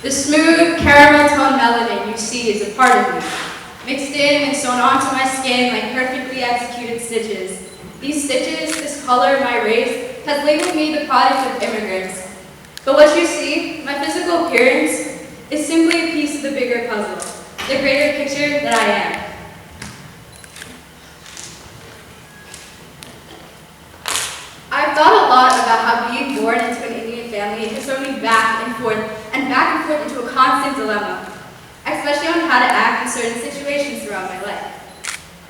The smooth caramel tone melanin you see is a part of me, mixed in and sewn onto my skin like perfectly executed stitches. These stitches, this color, my race, has labeled me the product of immigrants. But what you see, my physical appearance, is simply a piece of the bigger puzzle, the greater picture that I am. I've thought a lot about how being born into an Indian family has thrown me back and forth into a constant dilemma, especially on how to act in certain situations throughout my life.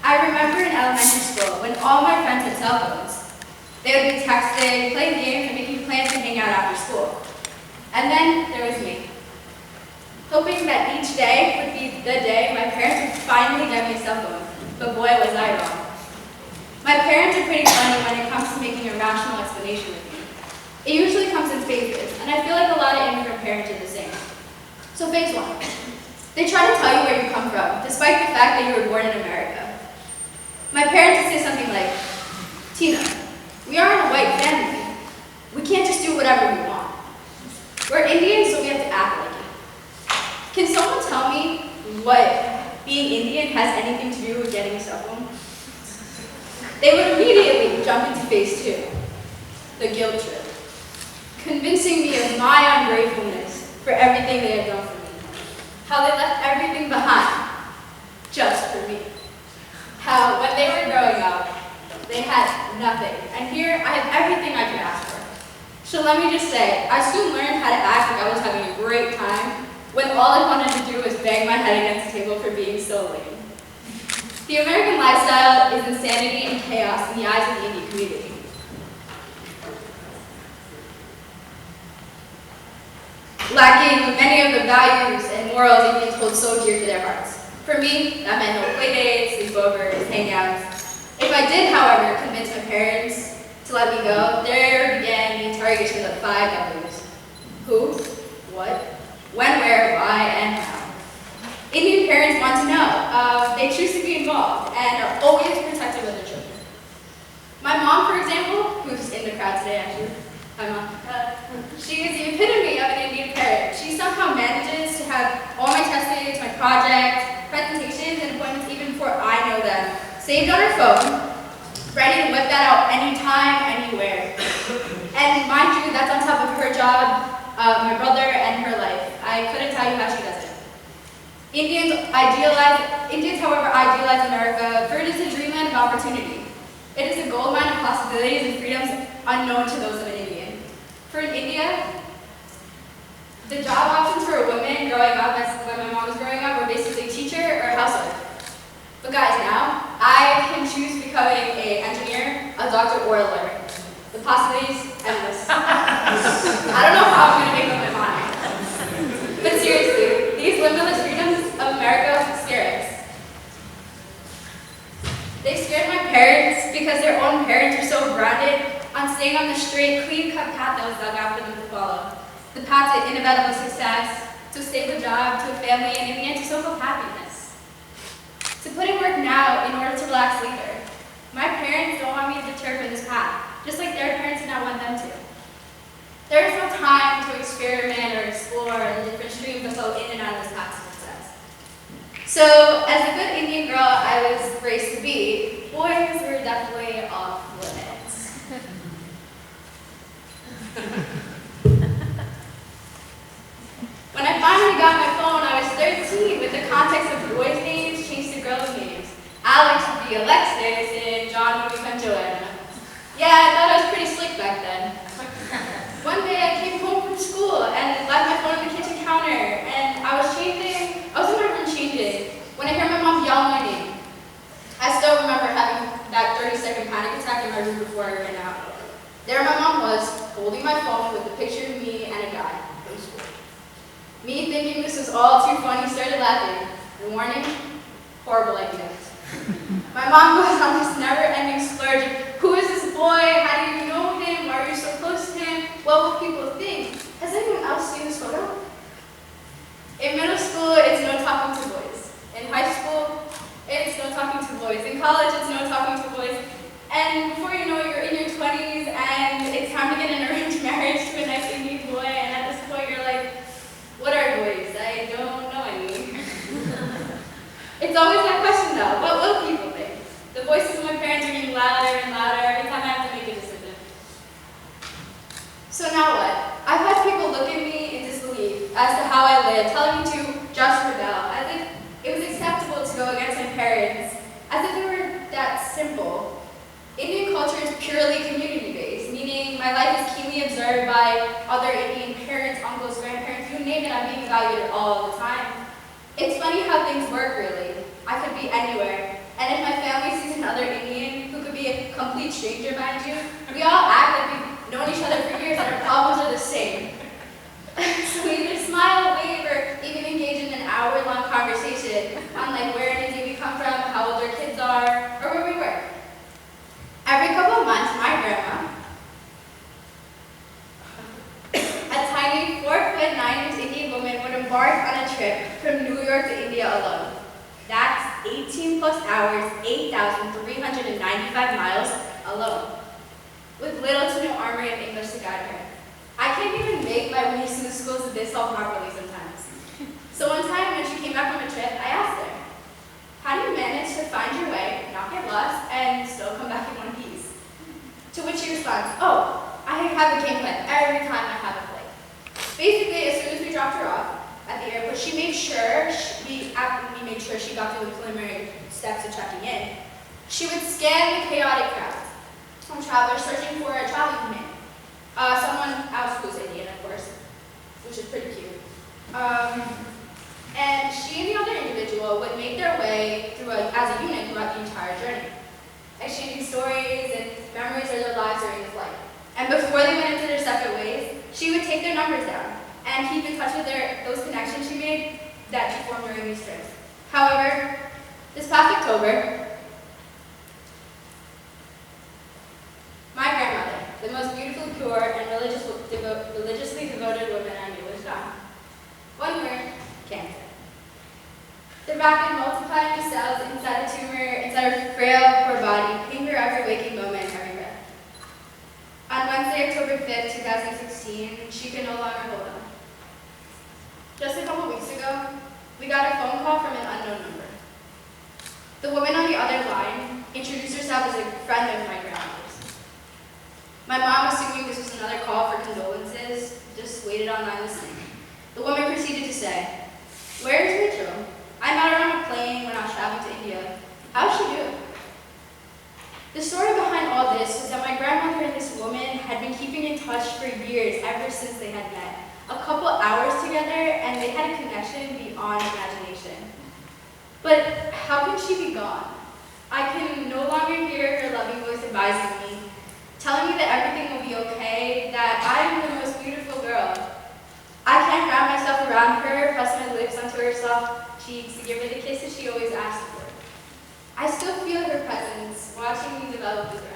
I remember in elementary school when all my friends had cell phones. They would be texting, playing games, and making plans to hang out after school. And then there was me, hoping that each day would be the day my parents would finally get me a cell phone, but boy was I wrong. My parents are pretty funny when it comes to making a rational explanation with me. It usually comes in phases, and I feel like a lot of immigrant parents are the same. So phase one, they try to tell you where you come from, despite the fact that you were born in America. My parents would say something like, Teena, we aren't a white family. We can't just do whatever we want. We're Indian, so we have to act like it. Can someone tell me what being Indian has anything to do with getting a cell phone? They would immediately jump into phase two, the guilt trip, convincing me of my ungratefulness for everything they had done for me, how they left everything behind just for me, how when they were growing up, they had nothing, and here I have everything I could ask for. So let me just say, I soon learned how to act like I was having a great time when all I wanted to do was bang my head against the table for being so lame. The American lifestyle is insanity and chaos in the eyes of the Indian community. Lacking many of the values and morals Indians hold so dear to their hearts. For me, that meant no playdates, sleepovers, hangouts. If I did, however, convince my parents to let me go, there began the interrogation of 5 W's. Who, what, when, where, why, and how. Indian parents want to know. They choose to be involved and are always protective of their children. My mom, for example, who's in the crowd today actually, hi mom, she is the epitome of an Indian parent. She somehow manages to have all my test dates, my projects, presentations, and appointments even before I know them, saved on her phone, ready to whip that out anytime, anywhere. And mind you, that's on top of her job, my brother, and her life. I couldn't tell you how she does it. Indians, however, idealize America, for it is a dreamland of opportunity. It is a goldmine of possibilities and freedoms unknown to those of an Indian. For in India, the job options for a woman growing up, as when my mom was growing up, were basically teacher or housewife. But guys, now, I can choose becoming an engineer, a doctor, or a lawyer. The possibilities, endless. I don't know how I'm going to make up my mind. But seriously, these limitless freedoms of America scare us. They scared my parents because their own parents were so grounded on staying on the straight, clean-cut path that was dug out for them to follow. The path to inevitable success, to a stable job, to a family, and in the end, to social happiness. To put in work now in order to relax later. My parents don't want me to deter from this path, just like their parents did not want them to. There is no time to experiment or explore the different streams that flow in and out of this path of success. So, as a good Indian girl I was raised to be, boys were definitely off limits. When I finally got my phone, I was 13, with the context of boys' names changed to girls' names. Alex would be Alexis, and John would become Joanna. Yeah, I thought I was pretty slick back then. One day I came home from school and left my phone on the kitchen counter, and I was in my room changing, when I heard my mom yell my name. I still remember having that 30-second panic attack in my room before I ran out. There my mom was, holding my phone with a picture of me and a guy from school. Me thinking this was all too funny, started laughing. And warning, horrible ideas. My mom goes on this never-ending splurge of, who is this boy? How do you know him? Why are you so close to him? What will people think? Has anyone else seen this photo? In middle school, it's no talking to boys. In high school, it's no talking to boys. In college, it's no talking to boys. And before you know it, you're in your 20s, and it's time to get an arranged marriage to a nice Indian boy, and at this point, you're like, what are boys? Florida, telling me to just rebel, as if it was acceptable to go against my parents, as if it were that simple. Indian culture is purely community-based, meaning my life is keenly observed by other Indian parents, uncles, grandparents, you name it, I'm being evaluated all the time. It's funny how things work, really. I could be anywhere, and if my family sees another Indian, who could be a complete stranger, mind you, we all act like we've known each other for years and our problems are the same. So we either smile, wave, or even engage in an hour-long conversation on like where in India we come from, how old our kids are, or where we work. Every couple of months, my grandma, a tiny 4'9" Indian woman, would embark on a trip from New York to India alone. That's 18 plus hours, 8,395 miles alone, with little to no armory of English to guide her. I can't even make my way to the schools of this all properly sometimes. So one time when she came back from a trip, I asked her, how do you manage to find your way, not get lost, and still come back in one piece? To which she responds, oh, I have a game plan every time I have a flight. Basically, as soon as we dropped her off at the airport, we made sure she got through the preliminary steps of checking in. She would scan the chaotic crowds from travelers searching for a travel companion. Someone else who's Indian, of course, which is pretty cute. And she and the other individual would make their way through as a unit throughout the entire journey, exchanging stories and memories of their lives during the flight. And before they went into their separate ways, she would take their numbers down and keep in touch with those connections she made that she formed during these trips. However, this past October, my grandmother, the most beautiful, pure, and religiously devoted woman I knew, was gone. One word, cancer. The rapid multiplying of cells inside a tumor, inside her frail, poor body, pained her every waking moment, every breath. On Wednesday, October 5th, 2016, she could no longer hold on. Just a couple weeks ago, we got a phone call from an unknown number. The woman on the other line introduced herself as a friend of my grandmother's. My mom, assuming this was another call for condolences, just waited online listening. The woman proceeded to say, "Where is Rachel? I met her on a plane when I was traveling to India. How's she doing?" The story behind all this was that my grandmother and this woman had been keeping in touch for years, ever since they had met. A couple hours together, and they had a connection beyond imagination. But how can she be gone? I can no longer hear her loving voice advising me, telling me that everything will be okay, that I am the most beautiful girl. I can't wrap myself around her, press my lips onto her soft cheeks to give her the kisses she always asked for. I still feel her presence, watching me develop the thread.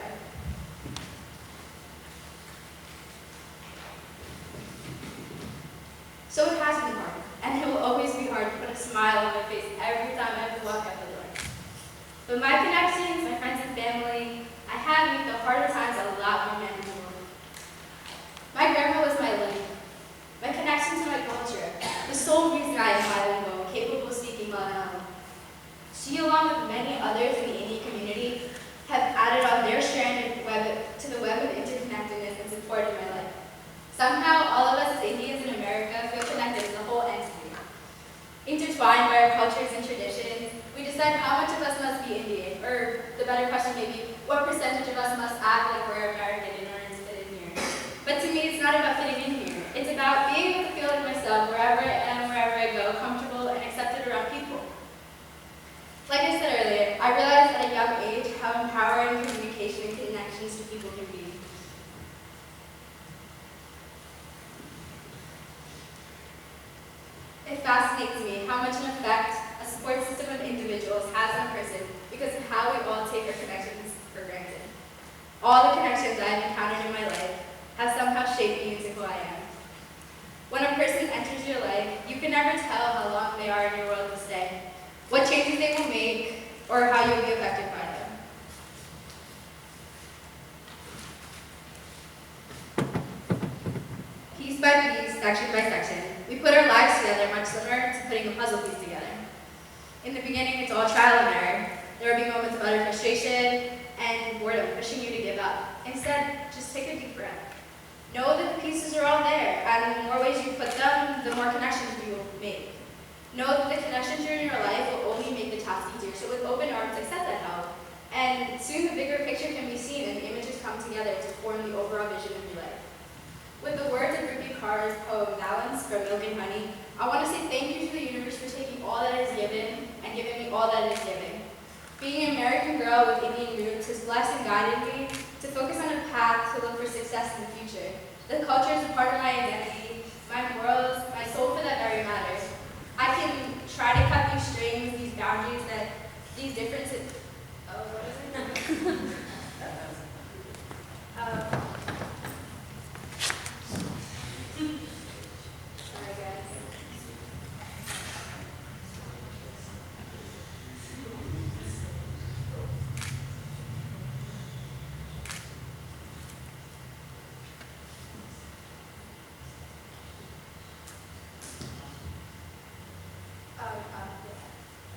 So it has been hard, and it will always be hard to put a smile on my face every time I walk out the door. But my connections, my friends and family, I have made the harder times a lot more manageable. My grandma was my link, my connection to my culture, the sole reason I am bilingual, capable of speaking Melanin. She, along with many others in the Indian community, have added on their strand to the web of interconnectedness and support in my life. Somehow, all of us as Indians in America feel connected as a whole entity. Intertwined by our cultures and traditions, we decide how much of us must be Indian, or the better question may be, what percentage of us must act like we're American in order to fit in here. But to me, it's not about fitting in here. It's about being able to feel like myself wherever I am, wherever I go, comfortable and accepted around people. Like I said earlier, I realized at a young age how empowering communication and connections to people can be. It fascinates me how much an effect a support system of individuals has on a person because of how we all take our connections for granted. All the connections I have encountered in my life have somehow shaped me into who I am. When a person enters your life, you can never tell how long they are in your world to stay, what changes they will make, or how you'll be affected by them. Piece by piece, section by section, we put our lives together much similar to putting a puzzle piece together. In the beginning, it's all trial and error. There will be moments of utter frustration and boredom pushing you to give up. Instead, just take a deep breath. Know that the pieces are all there, and the more ways you put them, the more connections you will make. Know that the connections in your life will only make the task easier, so with open arms, accept that help. And soon the bigger picture can be seen and the images come together to form the overall vision of your life. With the words of Ruby Carr's poem, Balance from Milk and Honey, I want to say thank you to the universe for taking all that it is given and giving me all that it is giving. Being an American girl with Indian roots has blessed and guided me to focus on a path to look for success in the future. The culture is a part of my identity, my morals, my soul for that very matter. I can try to cut these strings, these boundaries, these differences. Oh, what is it? Sorry, guys.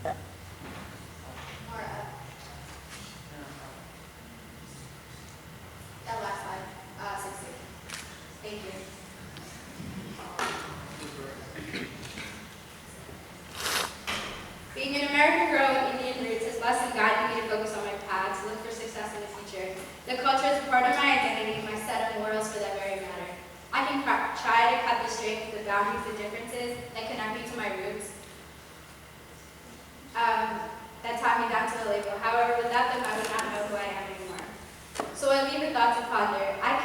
Yeah. More up. That last slide, 60. Thank you. Being an American girl with Indian roots has blessed and guided me to focus on my path to look for success in the future. The culture is a part of my identity, my set of morals for that very matter. I can try to cut the strings, the boundaries, the differences that connect me to my roots. That tie me down to the label. However, without them, I would not know who I am anymore. So I leave with thoughts to ponder. I